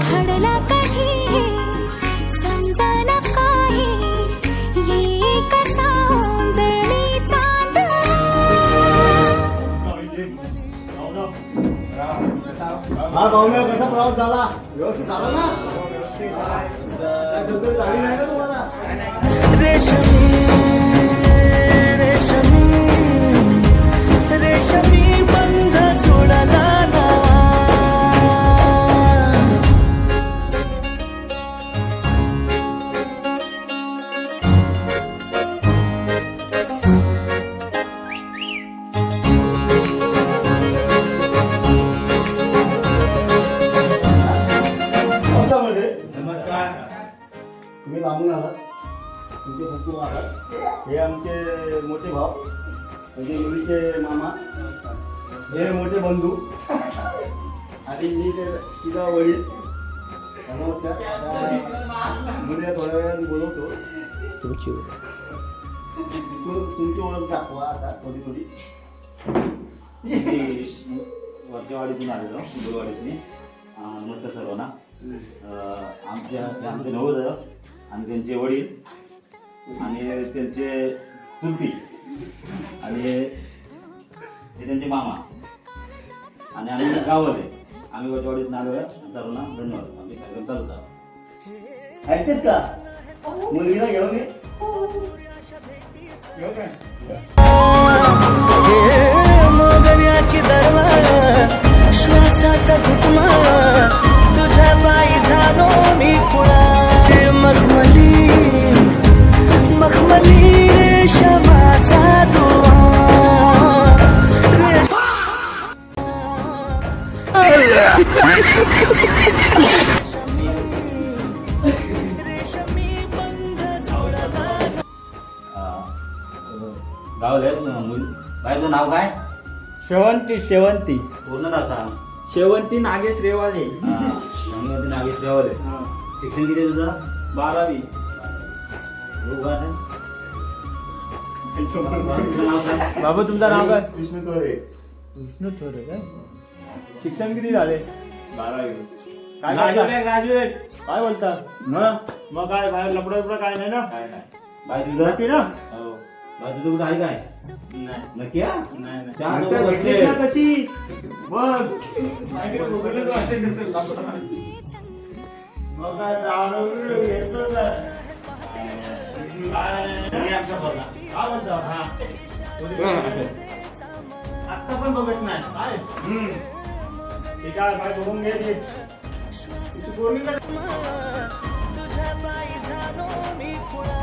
घडला कधी समजायला काही ये कसा जळली चांद हा पाहुण्या कसा प्रवास झाला व्यवस्थित झाला ना झाली नाही ना तुम्हाला रेशमी रेशमी रेशमी बंध जोडला तुम्ही लांबून आलात तुमचे खूप आलात हे आमचे मोठे भाऊ म्हणजे मुलीचे मामा हे मोठे बंधू आणि मी ते तिचा वडील नमस्कार मुलीला थोड्या वेळाने बोलवतो तुमची ओळख दाखवा आता थोडी थोडी वरच्या वाडीतून आलेलो गुरुवाडीतून नमस्कार सर्वांना आमचे नवोदय आणि त्यांचे वडील आणि त्यांचे चुलती आणि हे त्यांचे मामा आणि आम्ही गावाले आम्ही वरच्यावाडीतून आलो आहे सर्वांना धन्यवाद आमचे कार्यक्रम चालू करा ऐकतेस का मुलगीला घेऊन ये मोगऱ्याची दरवार श्वासात घुटमाळ तुझ्या पायी झालो मी खुळा मखमली मखमली रेशमाचा दुआ गावले बाईचं नाव काय शेवंती पूर्ण नाव सांग शेवंती नागेश रेवाळे नागेश रेवाळे शिक्षण किती तुझं 12वी बाबा तुमचं नाव काय विष्णू तोरे विष्णू थोरे काय शिक्षण किती झाले 12वी ग्रॅज्युएट काय बोलता मग काय बाहेर लपडा काय नाही ना काय नाही बाई तुझं नक्की ना हो बाई तुझं कुठं आहे काय नाही नक्की हा? नाही चार नंतर लोकं भेटलीस ना बसले. कशी बघ मग काय दारू घेतो ना. तुम्ही आमचा बघा काय म्हणतो हा असं पण बघत नाही काय ठीक आहे काय बघून घ्यायची तुझी पोरगी का तुझ्या पायी झालो मी खुळा